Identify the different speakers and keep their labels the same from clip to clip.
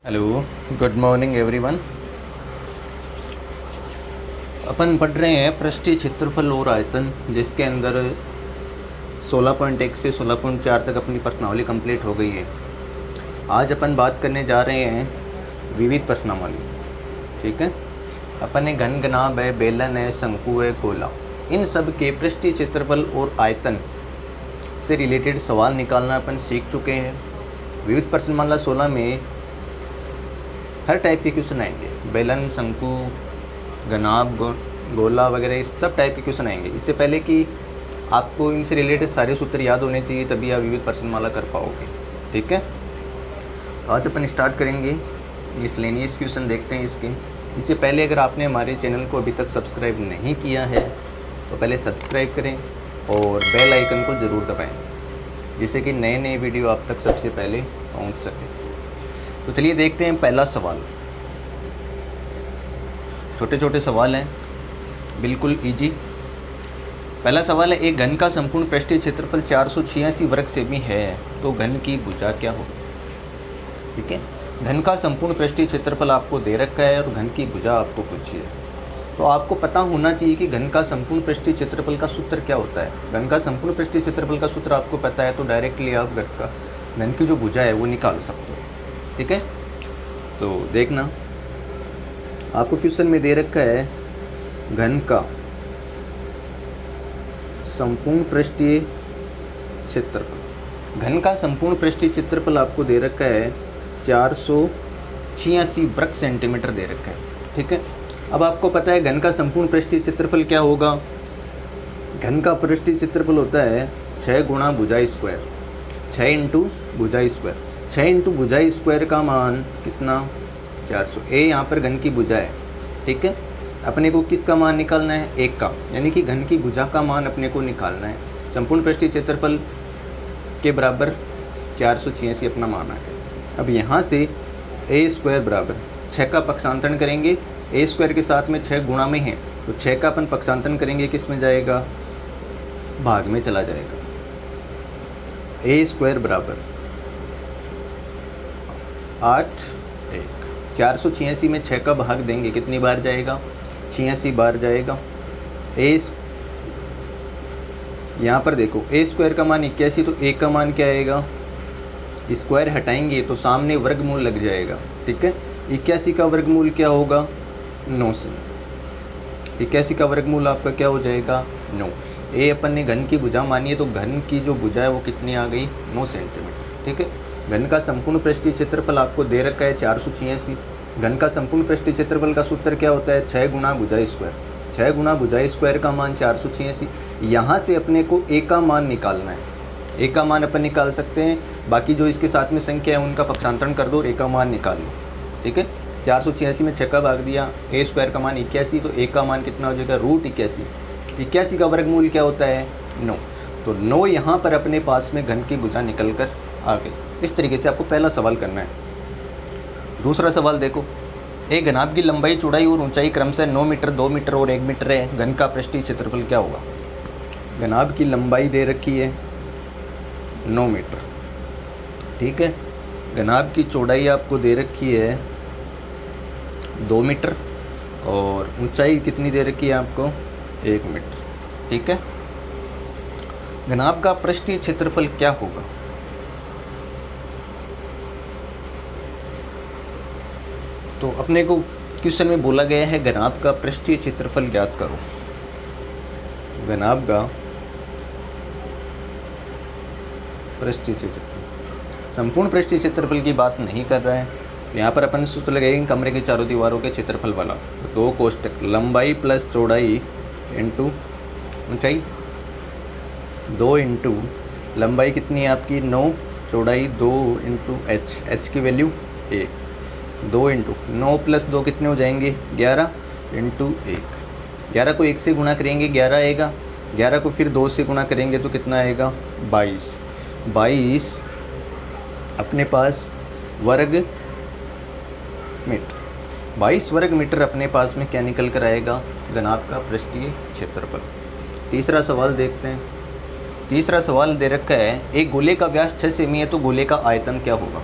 Speaker 1: Hello, good morning everyone. अपन पढ़ रहे हैं पृष्ठीय क्षेत्रफल और आयतन, जिसके अंदर 16.1 से 16.4 तक अपनी प्रश्नावली कंप्लीट हो गई है। आज अपन बात करने जा रहे हैं विविध प्रश्नावली। ठीक है, अपन ने घन, घनाभ है, बेलन है, शंकु है, गोला, इन सब के पृष्ठीय क्षेत्रफल और आयतन से रिलेटेड सवाल निकालना अपन सीख चुके हैं। विविध प्रश्नमाला 16 में हर टाइप के क्वेश्चन आएंगे, बेलन, शंकु, घनाभ, गोला वगैरह सब टाइप के क्वेश्चन आएंगे। इससे पहले कि आपको इनसे रिलेटेड सारे सूत्र याद होने चाहिए, तभी आप विविध प्रश्नमाला कर पाओगे। ठीक है, आज अपन स्टार्ट करेंगे मिसलेनियस क्वेश्चन, देखते हैं इसके। इससे पहले अगर आपने हमारे चैनल को अभी तक सब्सक्राइब नहीं किया है तो पहले सब्सक्राइब करें और बेल आइकन को ज़रूर दबाएँ, जिससे कि नए नए वीडियो आप तक सबसे पहले पहुँच सके। तो चलिए देखते हैं पहला सवाल। छोटे छोटे सवाल हैं, बिल्कुल इजी। पहला सवाल है, एक घन का संपूर्ण पृष्ठीय क्षेत्रफल 486 वर्ग सेमी है, तो घन की भुजा क्या होगी। ठीक है, घन का संपूर्ण पृष्ठीय क्षेत्रफल आपको दे रखा है और घन की भुजा आपको पूछी है, तो आपको पता होना चाहिए कि घन का संपूर्ण पृष्ठीय क्षेत्रफल का सूत्र क्या होता है। घन का संपूर्ण पृष्ठीय क्षेत्रफल का सूत्र आपको पता है, तो डायरेक्टली आप घन की जो भुजा है वो निकाल सकते हो। ठीक है, तो देखना, आपको क्वेश्चन में दे रखा है घन का संपूर्ण पृष्ठीय क्षेत्रफल। घन का संपूर्ण पृष्ठीय क्षेत्रफल आपको दे रखा है 486 वर्ग सेंटीमीटर दे रखा है। ठीक है, अब आपको पता है घन का संपूर्ण पृष्ठीय क्षेत्रफल क्या होगा। घन का पृष्ठीय क्षेत्रफल होता है 6 गुणा भुजा स्क्वायर, 6 इंटू भुजा स्क्वायर। 6 इंटू भुजा स्क्वायर का मान कितना, 400। ए यहाँ पर घन की भुजा है। ठीक है, अपने को किसका मान निकालना है, 1 का, यानी कि घन की भुजा का मान अपने को निकालना है। संपूर्ण पृष्ठीय क्षेत्रफल के बराबर 486 अपना मान आ गया। अब यहाँ से ए स्क्वायर बराबर 6 का पक्षांतरण करेंगे। ए स्क्वायर के साथ में 6 गुणा में है, तो 6 का अपन पक्षांतरण करेंगे, किस में जाएगा, भाग में चला जाएगा। ए स्क्वायर बराबर 8, 1। 486 में 6 का भाग देंगे, कितनी बार जाएगा, 86 बार जाएगा। यहाँ पर देखो, ए स्क्वायर का मान 81, तो ए का मान क्या आएगा, स्क्वायर हटाएंगे तो सामने वर्गमूल लग जाएगा। ठीक है, 81 का वर्गमूल क्या होगा, 9 से। 81 का वर्गमूल आपका क्या हो जाएगा, 9। ए अपन ने घन की भुजा मानी है, तो घन की जो भुजा है वो कितनी आ गई, 9 सेंटीमीटर। ठीक है, घन का संपूर्ण पृष्ठीय क्षेत्रफल आपको दे रखा है 486। घन का संपूर्ण पृष्ठीय क्षेत्रफल का सूत्र क्या होता है, 6 गुणा भुजा स्क्वायर। 6 गुणा भुजा स्क्वायर का मान 486। यहाँ से अपने को ए का मान निकालना है। ए का मान अपन निकाल सकते हैं, बाकी जो इसके साथ में संख्या है उनका पक्षांतरण कर दो और ए का मान निकाल लो। ठीक है, 486 में 6 का भाग दिया, ए स्क्वायर का मान 81, तो ए का मान कितना हो जाएगा, √81। 81 का वर्गमूल क्या होता है, 9। तो 9 यहाँ पर अपने पास में घन की भुजा निकल कर आ गई। इस तरीके से आपको पहला सवाल करना है। दूसरा सवाल देखो, एक घनाभ की लंबाई, चौड़ाई और ऊंचाई क्रमशः 9 मीटर, 2 मीटर और 1 मीटर है, घन का पृष्ठीय क्षेत्रफल क्या होगा। घनाभ की लंबाई दे रखी है 9 मीटर। ठीक है, घनाभ की चौड़ाई आपको दे रखी है 2 मीटर और ऊंचाई कितनी दे रखी है आपको, 1 मीटर। ठीक है, घनाभ का पृष्ठीय क्षेत्रफल क्या होगा। तो अपने को क्वेश्चन में बोला गया है घनाभ का पृष्ठीय क्षेत्रफल ज्ञात करो। घनाभ का पृष्ठीय क्षेत्रफल, संपूर्ण पृष्ठीय क्षेत्रफल की बात नहीं कर रहा है। तो यहाँ पर अपन सूत्र लगाएंगे कमरे के चारों दीवारों के क्षेत्रफल वाला। तो 2 कोष्टक, लंबाई प्लस चौड़ाई इंटू ऊंचाई। 2 इंटू लंबाई कितनी है आपकी, 9, चौड़ाई 2 इंटू एच की वैल्यू 1। 2 इंटू 9 प्लस 2 कितने हो जाएंगे, 11 इंटू 1। 11 को 1 से गुणा करेंगे 11 आएगा, 11 को फिर 2 से गुणा करेंगे तो कितना आएगा, 22। 22 अपने पास वर्ग मीटर, 22 वर्ग मीटर अपने पास में क्या निकल कर आएगा, घनाभ का पृष्ठीय क्षेत्रफल। तीसरा सवाल देखते हैं। तीसरा सवाल दे रखा है, एक गोले का व्यास 6 सेमी है, तो गोले का आयतन क्या होगा।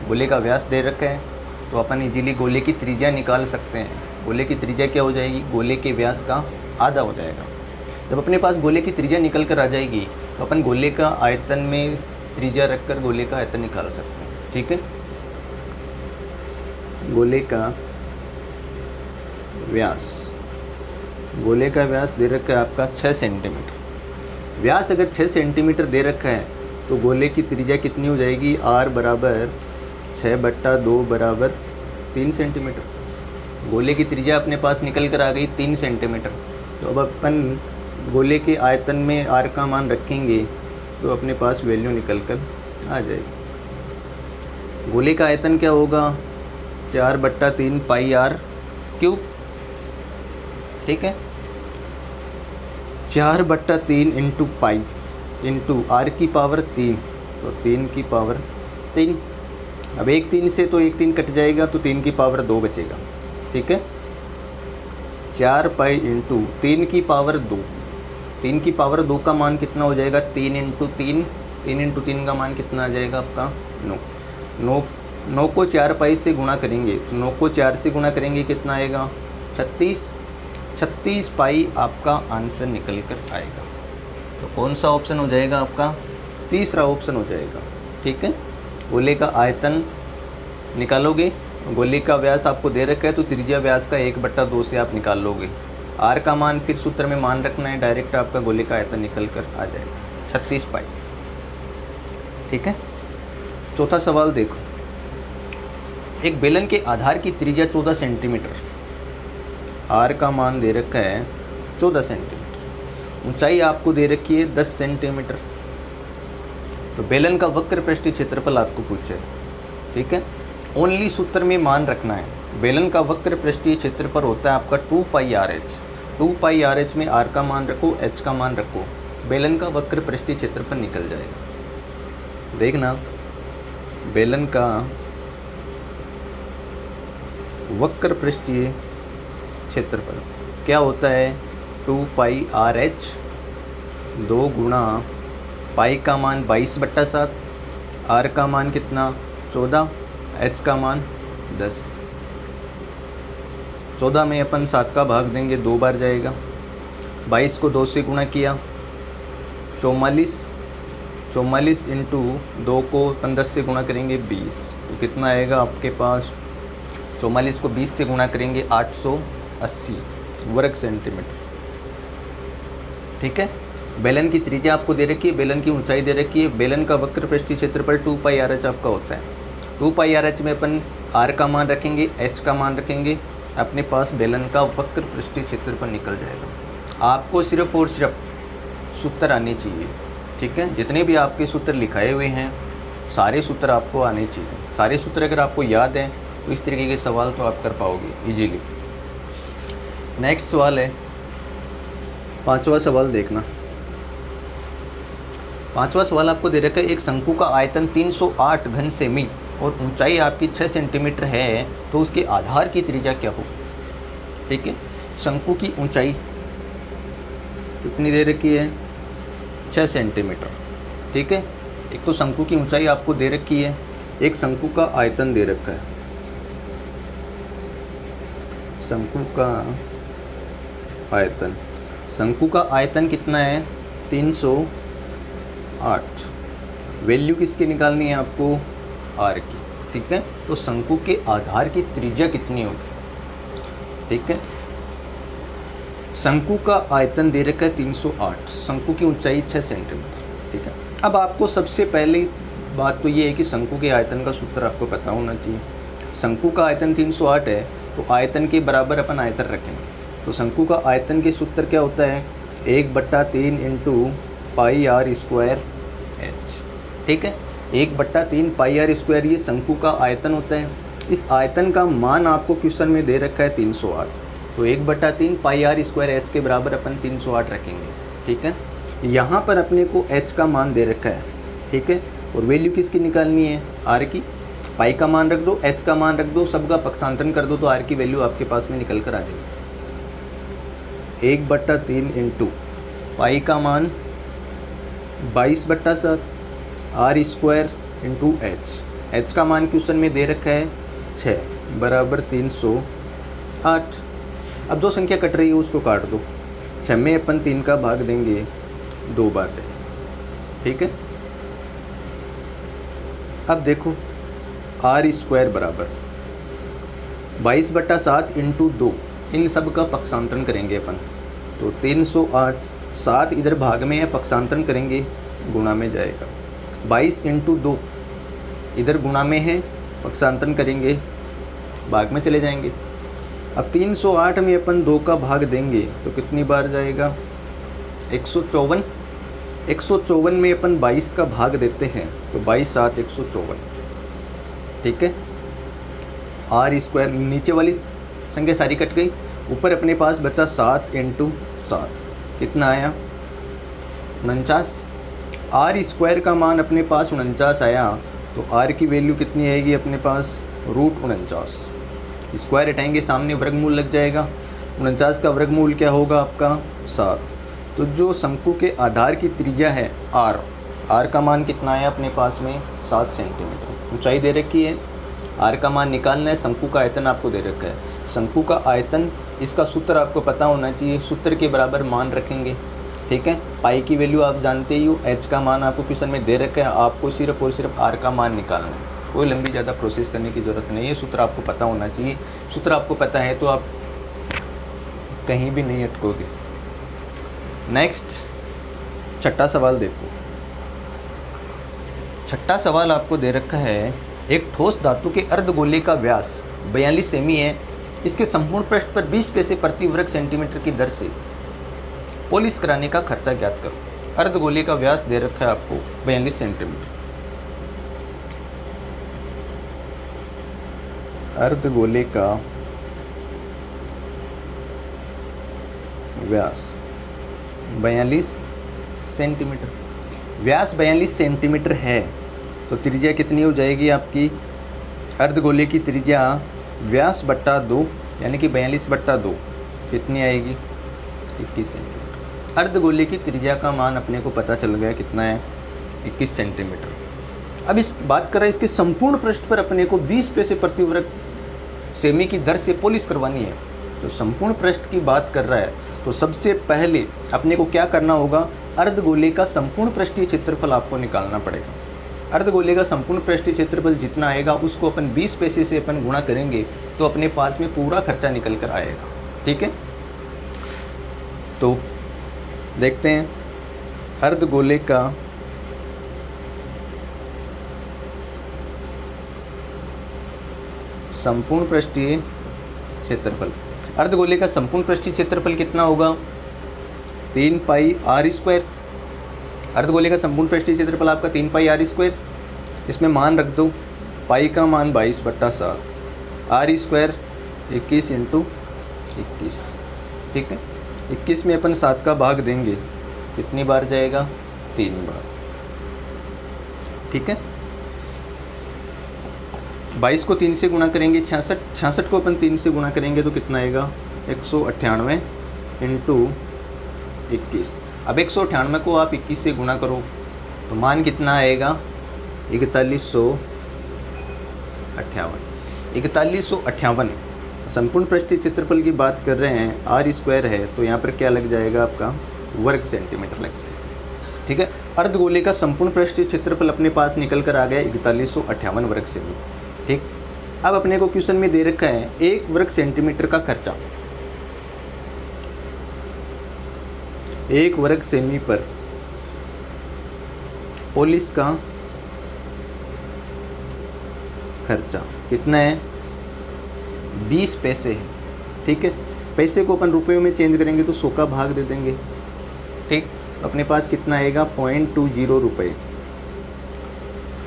Speaker 1: गोले का व्यास दे रखा है तो अपन इजीली गोले की त्रिज्या निकाल सकते हैं। गोले की त्रिज्या क्या हो जाएगी, गोले के व्यास का आधा हो जाएगा। जब अपने पास गोले की त्रिज्या निकल कर आ जाएगी तो अपन गोले का आयतन में त्रिज्या रखकर गोले का आयतन निकाल सकते हैं। ठीक है, गोले का व्यास, गोले का व्यास दे रखा है आपका 6 सेंटीमीटर। व्यास अगर 6 सेंटीमीटर दे रखा है तो गोले की त्रिज्या कितनी हो जाएगी, r बराबर 6/2 बराबर 3 सेंटीमीटर। गोले की त्रिज्या अपने पास निकल कर आ गई 3 सेंटीमीटर। तो अब अपन गोले के आयतन में r का मान रखेंगे तो अपने पास वैल्यू निकल कर आ जाएगी। गोले का आयतन क्या होगा, 4/3 पाई r क्यूब। ठीक है, 4/3 इंटू पाई इंटू r की पावर 3, तो 3 की पावर 3। अब एक 3 से तो एक 3 कट जाएगा तो 3 की पावर 2 बचेगा। ठीक है, 4 पाई इंटू 3 की पावर 2, 3 की पावर 2 का मान कितना हो जाएगा, 3 इंटू 3, 3 इंटू 3 का मान कितना आ जाएगा आपका 9। 9 को 4 पाई से गुणा करेंगे तो 9 को 4 से गुणा करेंगे कितना आएगा, 36 पाई आपका आंसर निकल कर आएगा। तो कौन सा ऑप्शन हो जाएगा आपका, तीसरा ऑप्शन हो जाएगा। ठीक है, गोले का आयतन निकालोगे, गोले का व्यास आपको दे रखा है तो त्रिज्या व्यास का 1/2 से आप निकाल लोगे। r का मान फिर सूत्र में मान रखना है, डायरेक्ट आपका गोले का आयतन निकल कर आ जाएगा 36 पाई। ठीक है, चौथा सवाल देखो, एक बेलन के आधार की त्रिज्या 14 सेंटीमीटर, r का मान दे रखा है 14 सेंटीमीटर, ऊंचाई आपको दे रखी है 10 सेंटीमीटर। तो बेलन का वक्र पृष्ठीय क्षेत्रफल आपको पूछे। ठीक है, ओनली सूत्र में मान रखना है। बेलन का वक्र पृष्ठीय क्षेत्रफल होता है आपका 2 पाई RH। 2 पाई RH में r का मान रखो, h का मान रखो, बेलन का वक्र पृष्ठीय क्षेत्रफल निकल जाएगा। देखना, बेलन का वक्र पृष्ठीय क्षेत्रफल क्या होता है, 2 पाई RH, 2 गुणा पाई का मान 22/7, r का मान कितना 14, h का मान 10। 14 में अपन 7 का भाग देंगे, 2 बार जाएगा। 22 को 2 से गुणा किया, 44 इंटू 2 को 15 से गुणा करेंगे 20, तो कितना आएगा आपके पास, 44 को 20 से गुणा करेंगे 880 वर्ग सेंटीमीटर। ठीक है, बेलन की त्रिज्या आपको दे रखी है, बेलन की ऊंचाई दे रखी है, बेलन का वक्र पृष्ठीय क्षेत्रफल 2 पाई RH आपका होता है। 2 पाई RH में अपन r का मान रखेंगे, h का मान रखेंगे, अपने पास बेलन का वक्र पृष्ठीय क्षेत्रफल निकल जाएगा। आपको सिर्फ और सिर्फ सूत्र आने चाहिए। ठीक है, जितने भी आपके सूत्र लिखाए हुए हैं सारे सूत्र आपको आने चाहिए। सारे सूत्र अगर आपको याद हैं तो इस तरीके के सवाल तो आप कर पाओगे इजीली। नेक्स्ट सवाल है, 5वां सवाल देखना। 5वां सवाल आपको दे रखा है, एक शंकु का आयतन 308 घन सेमी और ऊंचाई आपकी 6 सेंटीमीटर है, तो उसके आधार की त्रिज्या क्या हो। ठीक है, शंकु की ऊंचाई कितनी दे रखी है, 6 सेंटीमीटर। ठीक है, एक तो शंकु की ऊंचाई आपको दे रखी है, एक शंकु का आयतन दे रखा है। शंकु का आयतन, शंकु का आयतन कितना है, 308। वैल्यू किसकी निकालनी है आपको, r की। ठीक है, तो शंकु के आधार की त्रिज्या कितनी होगी। ठीक है, शंकु का आयतन दे रखा है 308, शंकु की ऊंचाई 6 सेंटीमीटर। ठीक है, अब आपको सबसे पहले बात तो ये है कि शंकु के आयतन का सूत्र आपको पता होना चाहिए। शंकु का आयतन 308 है तो आयतन के बराबर अपन आयतन रखेंगे। तो शंकु का आयतन के सूत्र क्या होता है, 1/3 इंटू पाई r स्क्वायर h। ठीक है, 1/3 पाई r स्क्वायर ये शंकु का आयतन होता है। इस आयतन का मान आपको क्वेश्चन में दे रखा है 308, तो 1/3 पाई r स्क्वायर h के बराबर अपन 308 रखेंगे। ठीक है, यहाँ पर अपने को h का मान दे रखा है। ठीक है, और वैल्यू किसकी निकालनी है, r की। पाई का मान रख दो, h का मान रख दो, सबका पक्षांतरण कर दो तो r की वैल्यू आपके पास में निकल कर आ जाएगी। 1/3 इंटू पाई का मान 22/7, r स्क्वायर इंटू h का मान क्वेश्चन में दे रखा है 6, बराबर 308। अब जो संख्या कट रही है उसको काट दो। 6 में अपन 3 का भाग देंगे 2 बार से, ठीक है। अब देखो आर स्क्वायर बराबर 22/7 इंटू 2, इन सब का पक्षांतरण करेंगे अपन। तो 308, 7 इधर भाग में है, पक्षांतरण करेंगे गुणा में जाएगा। 22 इंटू 2 इधर गुणा में है, पक्षांतरण करेंगे भाग में चले जाएंगे। अब 308 में अपन 2 का भाग देंगे तो कितनी बार जाएगा? 154। 154 में अपन 22 का भाग देते हैं तो 22 7 154, ठीक है। आर स्क्वायर, नीचे वाली संख्या सारी कट गई, ऊपर अपने पास बचा 7 इंटू 7, कितना आया? 49। आर स्क्वायर का मान अपने पास 49 आया, तो आर की वैल्यू कितनी आएगी अपने पास? √49। स्क्वायर हटाएंगे, सामने वर्गमूल लग जाएगा। 49 का वर्गमूल क्या होगा आपका? 7। तो जो शंकु के आधार की त्रिज्या है आर, आर का मान कितना आया अपने पास में? 7 सेंटीमीटर। ऊंचाई दे रखी है, आर का मान निकालना है। शंकु का आयतन आपको दे रखा है। शंकु का आयतन, इसका सूत्र आपको पता होना चाहिए, सूत्र के बराबर मान रखेंगे, ठीक है। पाई की वैल्यू आप जानते ही हो, एच का मान आपको क्वेश्चन में दे रखा है, आपको सिर्फ और सिर्फ आर का मान निकालना है। कोई लंबी ज़्यादा प्रोसेस करने की ज़रूरत नहीं है, सूत्र आपको पता होना चाहिए। सूत्र आपको पता है तो आप कहीं भी नहीं अटकोगे। नेक्स्ट छठा सवाल देखो। छठा सवाल आपको दे रखा है, एक ठोस धातु के अर्धगोले का व्यास 42 सेमी है, इसके संपूर्ण पृष्ठ पर 20 पैसे प्रति वर्ग सेंटीमीटर की दर से पॉलिश कराने का खर्चा ज्ञात करो। अर्धगोले का व्यास दे रखा है आपको 42 सेंटीमीटर। अर्धगोले का व्यास 42 सेंटीमीटर, व्यास 42 सेंटीमीटर है, तो त्रिज्या कितनी हो जाएगी आपकी? अर्धगोले की त्रिज्या व्यास बट्टा 2 यानी कि 42/2 कितनी आएगी? 21 सेंटीमीटर। अर्धगोले की त्रिज्या का मान अपने को पता चल गया कितना है? 21 सेंटीमीटर। अब इस बात कर रहे हैं इसके संपूर्ण पृष्ठ पर अपने को 20 पैसे प्रति वर्ग सेमी की दर से पॉलिश करवानी है। तो संपूर्ण पृष्ठ की बात कर रहा है, तो सबसे पहले अपने को क्या करना होगा? अर्धगोले का संपूर्ण पृष्ठीय क्षेत्रफल आपको निकालना पड़ेगा। अर्धगोले का संपूर्ण पृष्ठीय क्षेत्रफल जितना आएगा उसको अपन 20 पैसे से अपन गुणा करेंगे तो अपने पास में पूरा खर्चा निकल कर आएगा, ठीक है। तो देखते हैं अर्धगोले का संपूर्ण पृष्ठीय क्षेत्रफल। अर्धगोले का संपूर्ण पृष्ठीय क्षेत्रफल कितना होगा? 3 पाई आर स्क्वायर। अर्धगोले का संपूर्ण पृष्ठीय क्षेत्रफल आपका 3 पाई आर स्क्वायर। इसमें मान रख दो, पाई का मान 22/7, आर स्क्वायर 21 इंटू 21, ठीक है। 21 में अपन 7 का भाग देंगे, कितनी बार जाएगा? 3 बार, ठीक है। 22 को 3 से गुणा करेंगे 66, 66 को अपन 3 से गुणा करेंगे तो कितना आएगा? 198 इंटू 21। अब 198 को आप 21 से गुणा करो तो मान कितना आएगा? 4158। 4158 संपूर्ण पृष्ठीय क्षेत्रफल की बात कर रहे हैं, आर स्क्वायर है तो यहाँ पर क्या लग जाएगा आपका? वर्ग सेंटीमीटर लग जाएगा, ठीक है। अर्धगोले का संपूर्ण पृष्ठीय क्षेत्रफल अपने पास निकल कर आ गया 4158 वर्ग सेमी, ठीक। अब अपने को क्वेश्चन में दे रखा है 1 वर्ग सेंटीमीटर का खर्चा, 1 वर्ग सेमी पर पॉलिश का खर्चा कितना है? 20 पैसे है, ठीक है। पैसे को अपन रुपयों में चेंज करेंगे तो 100 का भाग दे देंगे, ठीक। अपने पास कितना आएगा? 0.20 रुपये,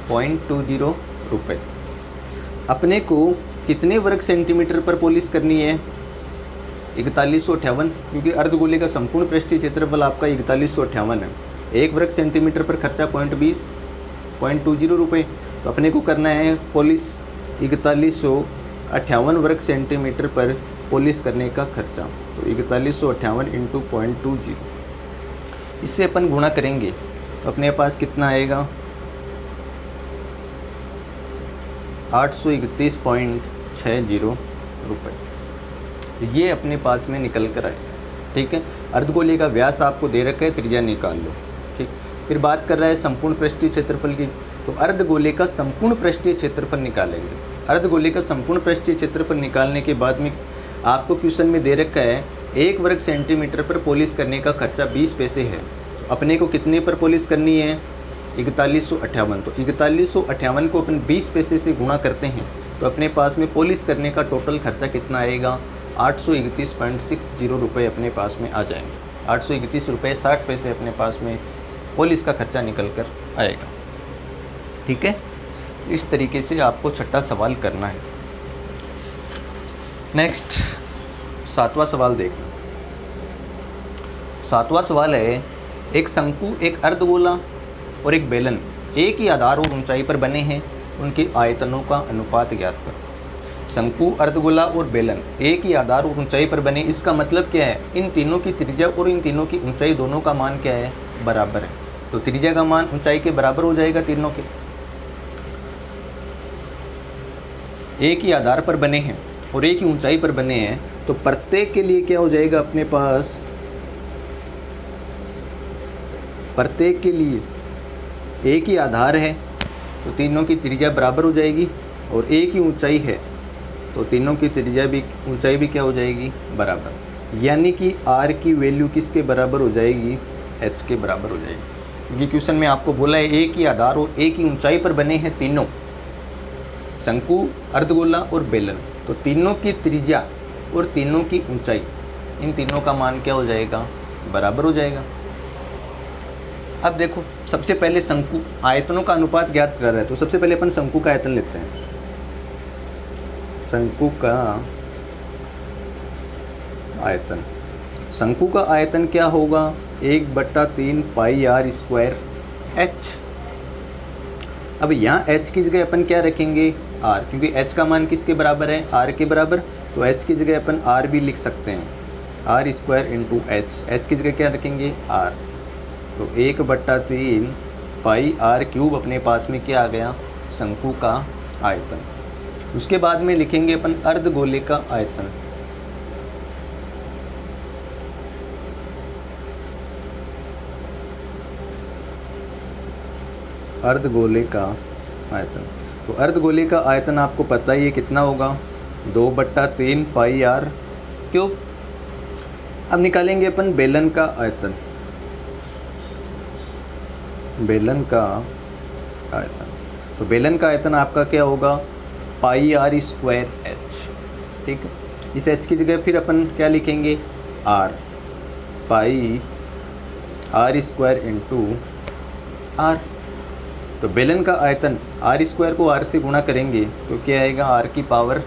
Speaker 1: 0.20 रुपये। अपने को कितने वर्ग सेंटीमीटर पर पॉलिश करनी है? 4158, क्योंकि अर्धगोले का संपूर्ण पृष्ठीय क्षेत्रफल आपका 4158 है। 1 वर्ग सेंटीमीटर पर खर्चा 0.20 रुपये, तो अपने को करना है पॉलिश 4158 वर्ग सेंटीमीटर पर पॉलिश करने का खर्चा। तो 4158 इंटू 0.20, इससे अपन गुणा करेंगे तो अपने पास कितना आएगा? 831.6 60 रुपये। ये अपने पास में निकल कर आए। ठीक है, अर्धगोले का व्यास आपको दे रखा है, त्रिज्या निकाल लो। ठीक, फिर बात कर रहा है संपूर्ण पृष्ठीय क्षेत्रफल की, तो अर्धगोले का संपूर्ण पृष्ठीय क्षेत्रफल निकालेंगे। अर्धगोले का संपूर्ण पृष्ठीय क्षेत्रफल निकालने के बाद में आपको क्वेश्चन में दे रखा है 1 वर्ग सेंटीमीटर पर पॉलिश करने का खर्चा 20 पैसे है। तो अपने को कितने पर पॉलिश करनी है? 4158। तो 4158 को अपन 20 पैसे से गुणा करते हैं तो अपने पास में पॉलिश करने का टोटल खर्चा कितना आएगा? 831.60 रुपये अपने पास में आ जाएंगे। 831 रुपये 60 पैसे अपने पास में पॉलिश का खर्चा निकल कर आएगा। ठीक है, इस तरीके से आपको छठा सवाल करना है। नेक्स्ट 7वां सवाल देखना। 7वां सवाल है, एक शंकु, एक अर्धगोला और एक बेलन एक ही आधार और ऊंचाई पर बने हैं, उनके आयतनों का अनुपात ज्ञात करो। शंकु, अर्धगोला और बेलन एक ही आधार और ऊंचाई पर बने, इसका मतलब क्या है? इन तीनों की त्रिज्या और इन तीनों की ऊंचाई दोनों का मान क्या है? बराबर है। तो त्रिज्या का मान ऊंचाई के बराबर हो जाएगा तीनों के। एक ही आधार पर बने हैं और एक ही ऊंचाई पर बने हैं, तो प्रत्येक के लिए क्या हो जाएगा अपने पास? प्रत्येक के लिए एक ही आधार है तो तीनों की त्रिज्या बराबर हो जाएगी, और एक ही ऊंचाई है तो तीनों की त्रिज्या भी, ऊंचाई भी क्या हो जाएगी? बराबर। यानी कि r की वैल्यू किसके बराबर हो जाएगी? h के बराबर हो जाएगी। क्योंकि क्वेश्चन में आपको बोला है एक ही आधार और एक ही ऊंचाई पर बने हैं तीनों, शंकु, अर्धगोला और बेलन, तो तीनों की त्रिज्या और तीनों की ऊंचाई, इन तीनों का मान क्या हो जाएगा? बराबर हो जाएगा। अब देखो, सबसे पहले शंकु, आयतनों का अनुपात ज्ञात कर रहा है, तो सबसे पहले अपन शंकु का आयतन लेते हैं। शंकु का आयतन, शंकु का आयतन क्या होगा? 1/3 पाई r स्क्वायर h। अब यहाँ h की जगह अपन क्या रखेंगे? r, क्योंकि h का मान किसके बराबर है? r के बराबर, तो h की जगह अपन r भी लिख सकते हैं, r स्क्वायर इंटू h की जगह क्या रखेंगे? r। तो 1/3 पाई r क्यूब अपने पास में क्या आ गया? शंकु का आयतन। उसके बाद में लिखेंगे अपन अर्धगोले का आयतन। अर्धगोले का आयतन, तो अर्धगोले का आयतन आपको पता ही है कितना होगा? 2/3 पाई r क्यूब। अब निकालेंगे अपन बेलन का आयतन। बेलन का आयतन, तो बेलन का आयतन आपका क्या होगा? पाई r स्क्वायर h। ठीक है, इस h की जगह फिर अपन क्या लिखेंगे? r, पाई r स्क्वायर इंटू r। तो बेलन का आयतन r स्क्वायर को r से गुणा करेंगे तो क्या आएगा? r की पावर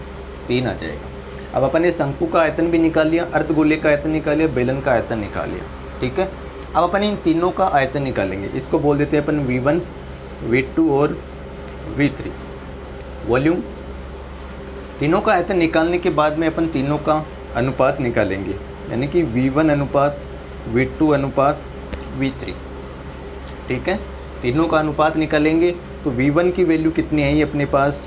Speaker 1: 3 आ जाएगा। अब अपन ने शंकु का आयतन भी निकाल लिया, अर्धगोले का आयतन निकाल लिया, बेलन का आयतन निकाल लिया। ठीक है, अब अपन इन तीनों का आयतन निकालेंगे। इसको बोल देते हैं अपन V1, V2 और V3। वॉल्यूम, तीनों का आयतन निकालने के बाद में अपन तीनों का अनुपात निकालेंगे, यानी कि V1 अनुपात V2 अनुपात V3। ठीक है, तीनों का अनुपात निकालेंगे तो V1 की वैल्यू कितनी आई अपने पास?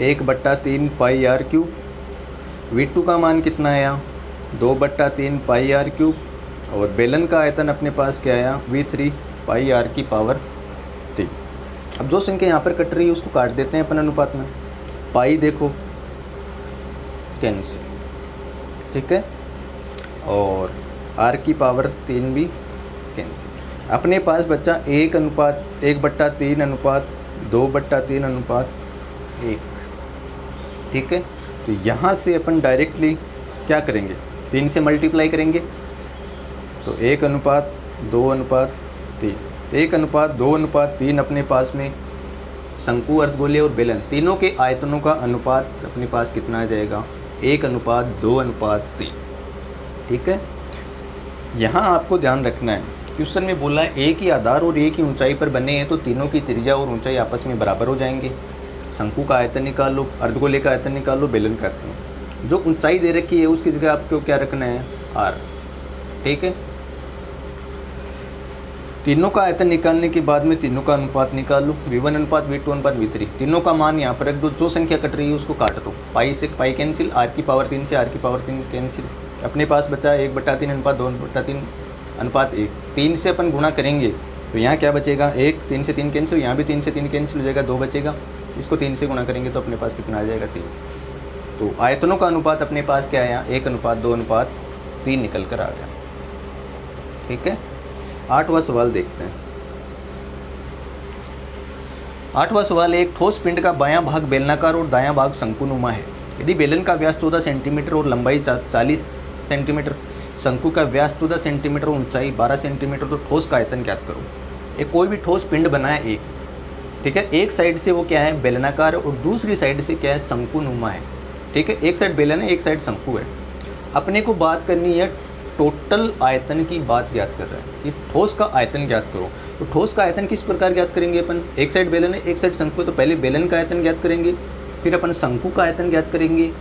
Speaker 1: 1/3 पाई r क्यूब। V2 का मान कितना आया? 2/3 पाई r क्यूब। और बेलन का आयतन अपने पास क्या आया? V3 पाई r की पावर 3। अब जो संख्या यहाँ पर कट रही है उसको काट देते हैं अपन अनुपात में। पाई देखो कैंसिल, ठीक है, और r की पावर 3 भी कैंसिल। अपने पास बचा 1/3 अनुपात 2/3 अनुपात 1। ठीक है, तो यहाँ से अपन डायरेक्टली क्या करेंगे? 3 से मल्टीप्लाई करेंगे तो 1/2/3। 1/2/3 अपने पास में शंकु, अर्धगोले और बेलन तीनों के आयतनों का अनुपात अपने पास कितना आ जाएगा? 1/2/3। ठीक है, यहाँ आपको ध्यान रखना है, क्वेश्चन में बोला है एक ही आधार और एक ही ऊंचाई पर बने हैं तो तीनों की त्रिज्या और ऊंचाई आपस में बराबर हो जाएंगे। शंकु का आयतन निकाल लो, अर्धगोले का आयतन निकाल लो, बेलन का आयतन। जो ऊंचाई दे रखी है उसकी जगह आपको क्या रखना है? r। ठीक है, तीनों का आयतन निकालने के बाद में तीनों का अनुपात निकाल लो, V1 अनुपात V2 अनुपात V3। तीनों का मान यहाँ पर रख दो, जो संख्या कट रही है उसको काट दो। पाई से पाई कैंसिल, R की पावर 3 से R की पावर 3 कैंसिल। अपने पास बचा 1/3 अनुपात 2/3 अनुपात 1। 3 से अपन गुणा करेंगे तो यहाँ क्या बचेगा, 1, 3 से 3 कैंसिल, यहाँ भी 3 से 3 कैंसिल हो जाएगा, 2 बचेगा। इसको 3 से गुणा करेंगे तो अपने पास कितना आ जाएगा, 3। तो आयतनों का अनुपात अपने पास क्या है यहाँ, 1:2:3 निकल कर आ गया। ठीक है, 8वां सवाल देखते हैं। 8वां सवाल, एक ठोस पिंड का बायां भाग बेलनाकार और दायां भाग शंकुनुमा है। यदि बेलन का व्यास 14 सेंटीमीटर और लंबाई 40 सेंटीमीटर, शंकु का व्यास 14 सेंटीमीटर और ऊंचाई 12 सेंटीमीटर, तो ठोस का आयतन ज्ञात करो। एक कोई भी ठोस पिंड बनाया एक, ठीक है, एक साइड से वो क्या है, बेलनाकार और दूसरी साइड से क्या है, शंकुनुमा है। ठीक है, एक साइड बेलन है, एक साइड शंकु है। अपने को बात करनी है टोटल आयतन की, बात ज्ञात कर रहा है कि ठोस का आयतन ज्ञात करो। तो ठोस का आयतन किस प्रकार ज्ञात करेंगे अपन, एक साइड बेलन है, एक साइड शंकु है, तो पहले बेलन का आयतन ज्ञात करेंगे, फिर अपन शंकु का आयतन ज्ञात करेंगे,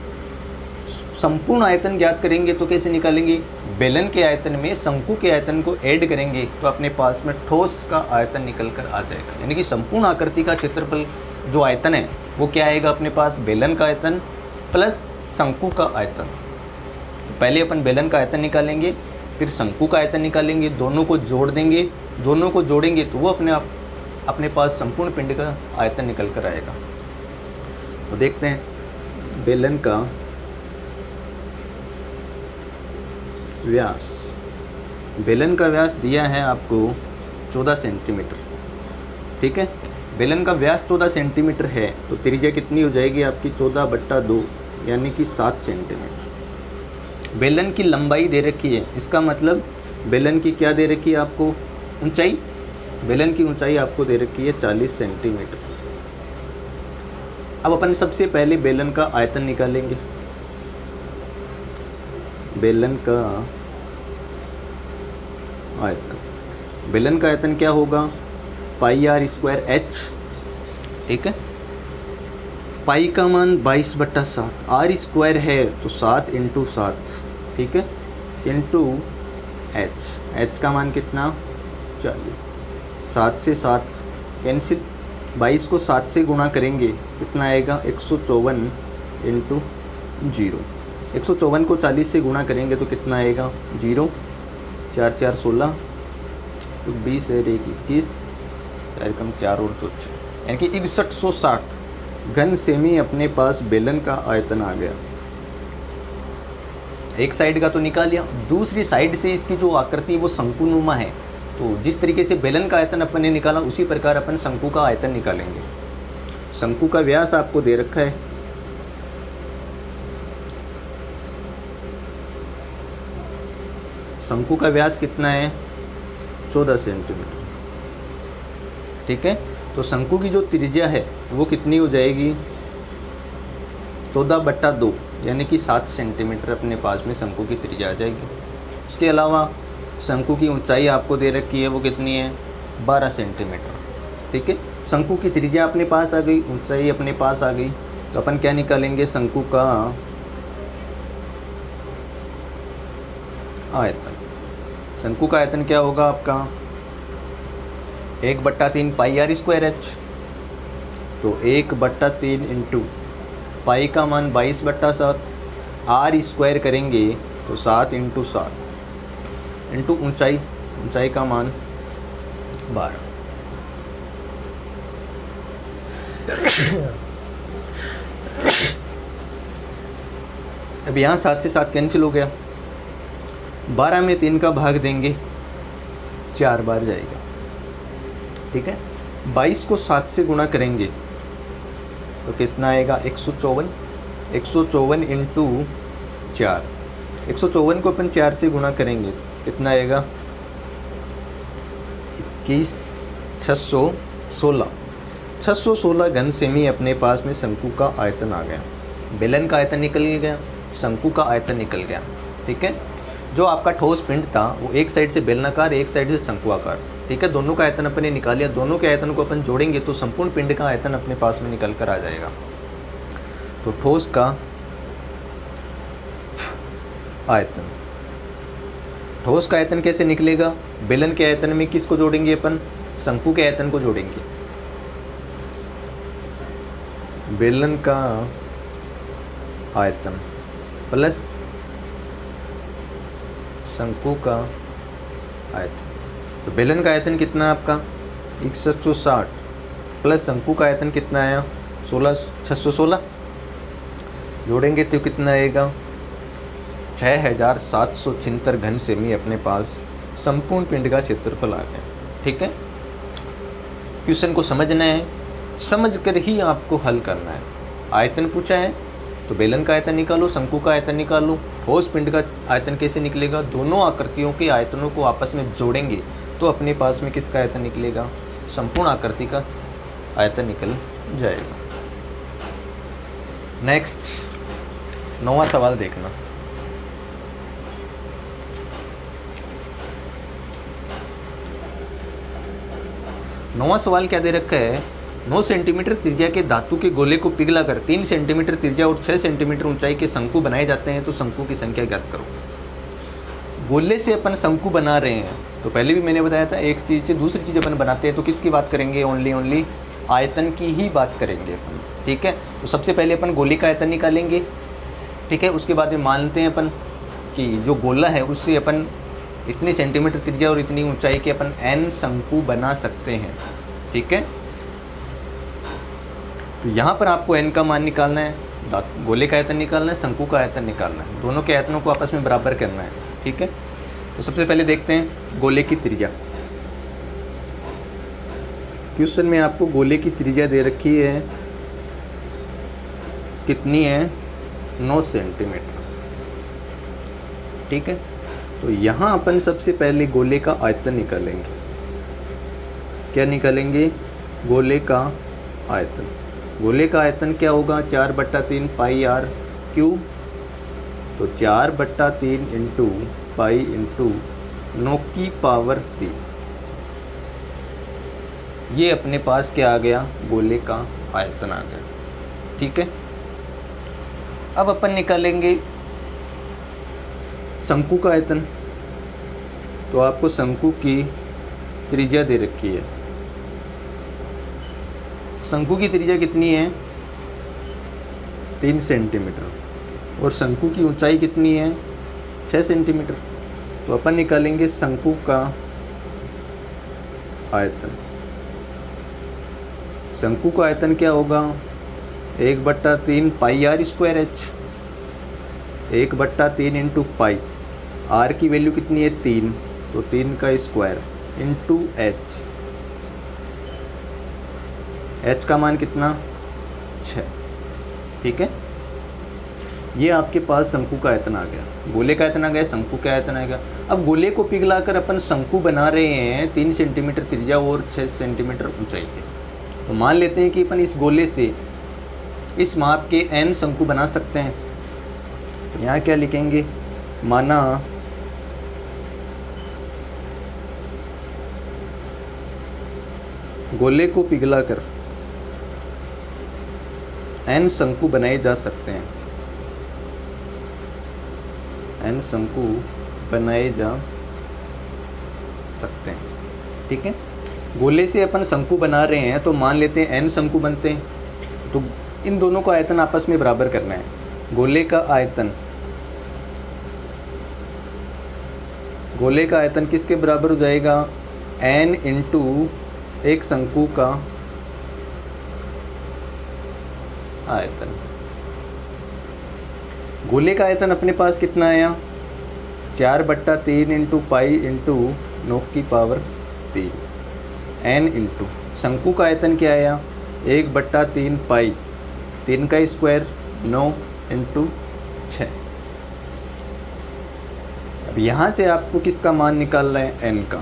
Speaker 1: संपूर्ण आयतन ज्ञात करेंगे। तो कैसे निकालेंगे, बेलन के आयतन में शंकु के आयतन को ऐड करेंगे तो अपने पास में ठोस का आयतन निकल कर आ जाएगा। यानी कि संपूर्ण आकृति का क्षेत्रफल जो आयतन है वो क्या आएगा अपने पास, बेलन का आयतन प्लस शंकु का आयतन। पहले अपन बेलन का आयतन निकालेंगे, फिर शंकु का आयतन निकालेंगे, दोनों को जोड़ देंगे, दोनों को जोड़ेंगे तो वो अपने पास संपूर्ण पिंड का आयतन निकल कर आएगा। तो देखते हैं बेलन का व्यास, बेलन का व्यास दिया है आपको 14 सेंटीमीटर। ठीक है, बेलन का व्यास 14 सेंटीमीटर है तो त्रिज्या कितनी हो जाएगी आपकी, 14/2 यानी कि 7 सेंटीमीटर। बेलन की लंबाई दे रखी है, इसका मतलब बेलन की क्या दे रखी है आपको, ऊंचाई। बेलन की ऊंचाई आपको दे रखी है 40 सेंटीमीटर। अब अपन सबसे पहले बेलन का आयतन निकालेंगे। बेलन का आयतन, बेलन का आयतन क्या होगा, πr² h। ठीक है, पाई का मान 22/7, r² है तो 7 × 7, ठीक है, इंटू h का मान कितना, 40। 7 से 7 कैंसिल, 22 को 7 से गुणा करेंगे कितना आएगा, 154 × 0। 154 को 40 से गुणा करेंगे तो कितना आएगा, 0, 4 4 16, तो 20 है, 21, 4 कम 4 और 2 6, यानी कि 6160 घन सेमी अपने पास बेलन का आयतन आ गया। एक साइड का तो निकाल लिया, दूसरी साइड से इसकी जो आकृति वो शंकुनुमा है, तो जिस तरीके से बेलन का आयतन अपन ने निकाला उसी प्रकार अपन शंकु का आयतन निकालेंगे। शंकु का व्यास आपको दे रखा है, शंकु का व्यास कितना है, 14 सेंटीमीटर। ठीक है, तो शंकु की जो त्रिज्या है वो कितनी हो जाएगी, 14/2 यानी कि 7 सेंटीमीटर अपने पास में शंकु की त्रिज्या आ जाएगी। इसके अलावा शंकु की ऊंचाई आपको दे रखी है, वो कितनी है, 12 सेंटीमीटर। ठीक है, शंकु की त्रिज्या अपने पास आ गई, ऊंचाई अपने पास आ गई, तो अपन क्या निकालेंगे, शंकु का आयतन। शंकु का आयतन क्या होगा आपका, 1/3 πr² h, तो 1/3 इंटू पाई का मान 22/7, r² करेंगे तो 7 × 7 इंटू ऊंचाई, ऊंचाई का मान 12। अब यहाँ 7 से 7 कैंसिल हो गया, 12 में 3 का भाग देंगे 4 बार जाएगा। ठीक है, 22 को 7 से गुणा करेंगे तो कितना आएगा, 154। 154 इंटू 4, 154 को अपन 4 से गुणा करेंगे कितना आएगा, 21,616। 616 घन सेमी अपने पास में शंकु का आयतन आ गया। बेलन का आयतन निकल गया, शंकु का आयतन निकल गया। ठीक है, जो आपका ठोस पिंड था वो एक साइड से बेलनाकार, एक साइड से शंकुआकार। ठीक है, दोनों का आयतन अपन ने निकाल लिया, दोनों के आयतन को अपन जोड़ेंगे तो संपूर्ण पिंड का आयतन अपने पास में निकल कर आ जाएगा। तो ठोस का आयतन, ठोस का आयतन कैसे निकलेगा, बेलन के आयतन में किसको जोड़ेंगे अपन, शंकु के आयतन को जोड़ेंगे। बेलन का आयतन प्लस शंकु का आयतन। तो बेलन का आयतन कितना है आपका 6160 प्लस शंकु का आयतन कितना आया 616। जोड़ेंगे तो कितना आएगा 6776 घन सेमी अपने पास संपूर्ण पिंड का क्षेत्रफल आ गया। ठीक है, क्वेश्चन को समझना है, समझ कर ही आपको हल करना है। आयतन पूछा है तो बेलन का आयतन निकालो, शंकु का आयतन निकालो। ठोस पिंड का आयतन कैसे निकलेगा, दोनों आकृतियों के आयतनों को आपस में जोड़ेंगे तो अपने पास में किसका आयतन निकलेगा, संपूर्ण आकृति का आयतन निकल जाएगा। नेक्स्ट 9वां सवाल देखना। नौवां सवाल क्या दे रखा है, 9 सेंटीमीटर त्रिज्या के धातु के गोले को पिघलाकर 3 सेंटीमीटर त्रिज्या और 6 सेंटीमीटर ऊंचाई के शंकु बनाए जाते हैं, तो शंकु की संख्या ज्ञात करो। गोले से अपन शंकु बना रहे हैं, तो पहले भी मैंने बताया था एक चीज़ से दूसरी चीज़ अपन बनाते हैं तो किसकी बात करेंगे, ओनली आयतन की ही बात करेंगे अपन। ठीक है, तो सबसे पहले अपन गोले का आयतन निकालेंगे। ठीक है, उसके बाद में मानते हैं अपन कि जो गोला है उससे अपन इतनी सेंटीमीटर त्रिज्या और इतनी ऊंचाई के अपन n शंकु बना सकते हैं। ठीक है, तो यहाँ पर आपको n का मान निकालना है, गोले का आयतन निकालना है, शंकु का आयतन निकालना है, दोनों के आयतनों को आपस में बराबर करना है। ठीक है, तो सबसे पहले देखते हैं गोले की त्रिज्या। क्वेश्चन में आपको गोले की त्रिज्या दे रखी है, कितनी है 9 सेंटीमीटर। ठीक है, तो यहाँ अपन सबसे पहले गोले का आयतन निकालेंगे। क्या निकालेंगे, गोले का आयतन। गोले का आयतन क्या होगा 4/3 पाई आर क्यूब, तो 4/3 इंटू पाई इंटू 9 की पावर 3। ये अपने पास क्या आ गया, गोले का आयतन आ गया। ठीक है, अब अपन निकालेंगे शंकु का आयतन। तो आपको शंकु की त्रिज्या दे रखी है, शंकु की त्रिज्या कितनी है 3 सेंटीमीटर और शंकु की ऊंचाई कितनी है 6 सेंटीमीटर। तो अपन निकालेंगे शंकु का आयतन। शंकु का आयतन क्या होगा 1/3 pi r square h, 1/3 into pi, r की वैल्यू कितनी है 3, तो 3 का स्क्वायर इंटू एच, एच का मान कितना 6। ठीक है, ये आपके पास शंकु का आयतन आ गया, गोले का आयतन आ गया, शंकु का आयतन आ गया। अब गोले को पिघलाकर अपन शंकु बना रहे हैं 3 सेंटीमीटर त्रिज्या और 6 सेंटीमीटर ऊंचाई के। तो मान लेते हैं कि अपन इस गोले से इस माप के n शंकु बना सकते हैं। तो यहाँ क्या लिखेंगे, माना गोले को पिघलाकर n शंकु बनाए जा सकते हैं, n शंकु बनाए जा सकते हैं। ठीक है, गोले से अपन शंकु बना रहे हैं तो मान लेते हैं n शंकु बनते हैं, तो इन दोनों का आयतन आपस में बराबर करना है। गोले का आयतन किसके बराबर हो जाएगा, n इंटू एक शंकु का आयतन। गोले का आयतन अपने पास कितना आया 4/3 इंटू पाई इंटू 9 की पावर 3, n इंटू शंकु का आयतन क्या आया 1/3 पाई, 3 का स्क्वायर 9 इंटू 6। अब यहाँ से आपको किसका मान निकालना है n का,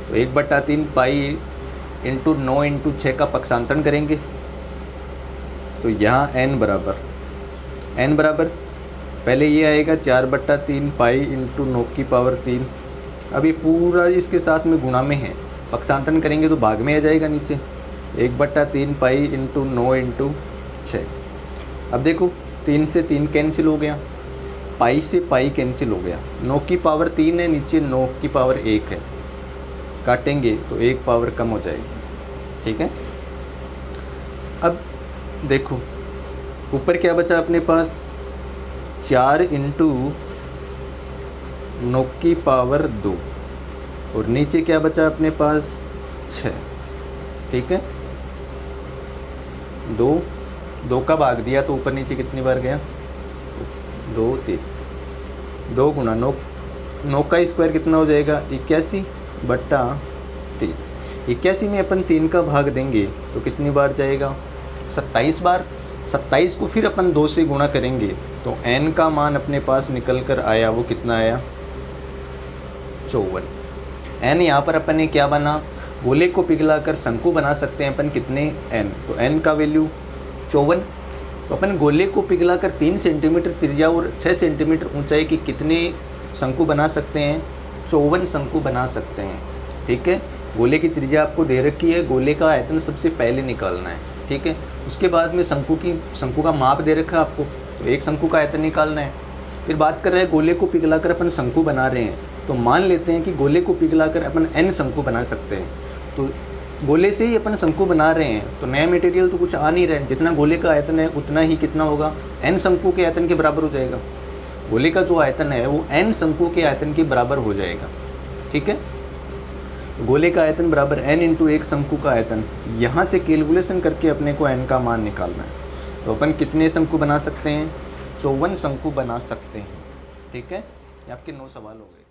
Speaker 1: तो 1/3 पाई इंटू 9 इंटू 6 का पक्षांतरण करेंगे। तो यहाँ n बराबर पहले ये आएगा 4/3 पाई इंटू 9 की पावर 3। अब ये पूरा इसके साथ में गुणा में है, पक्षांतरण करेंगे तो भाग में आ जाएगा नीचे 1/3 पाई इंटू 9 इंटू 6। अब देखो 3 से 3 कैंसिल हो गया, पाई से पाई कैंसिल हो गया, 9 की पावर 3 है, नीचे 9 की पावर 1 है, काटेंगे तो एक पावर कम हो जाएगी, ठीक है। अब देखो ऊपर क्या बचा अपने पास, 4 इंटू 9 की पावर 2 और नीचे क्या बचा अपने पास 6, ठीक है। 2 का भाग दिया तो ऊपर नीचे कितनी बार गया, 2 3, 2 गुना 9 का स्क्वायर कितना हो जाएगा 81/3। 81 में अपन 3 का भाग देंगे तो कितनी बार जाएगा 27 बार। 27 को फिर अपन 2 से गुणा करेंगे तो n का मान अपने पास निकल कर आया, वो कितना आया 54। n यहाँ पर अपन ने क्या बना, गोले को पिघलाकर शंकु बना सकते हैं अपन कितने n, तो n का वैल्यू 54। तो अपन गोले को पिघलाकर 3 सेंटीमीटर त्रिज्या और 6 सेंटीमीटर ऊंचाई की कितने शंकु बना सकते हैं, 54 शंकु बना सकते हैं, ठीक है। गोले की त्रिज्या आपको दे रखी है, गोले का आयतन सबसे पहले निकालना है, ठीक है। उसके बाद में शंकु का माप दे रखा है आपको, तो एक शंकु का आयतन निकालना है। फिर बात कर रहे हैं गोले को पिघलाकर अपन शंकु बना रहे हैं, तो मान लेते हैं कि गोले को पिघलाकर अपन n शंकु बना सकते हैं। तो गोले से ही अपन शंकु बना रहे हैं तो नया मटेरियल तो कुछ आ नहीं रहा है, जितना गोले का आयतन है उतना ही कितना होगा n शंकु के आयतन के बराबर हो जाएगा। गोले का जो आयतन है वो n शंकु के आयतन के बराबर हो जाएगा, ठीक है। गोले का आयतन बराबर n इंटू एक शंकु का आयतन, यहाँ से कैलकुलेशन करके अपने को n का मान निकालना है। तो अपन कितने शंकु बना सकते हैं, 54 शंकु बना सकते हैं, ठीक है। ये आपके 9 सवाल हो गए।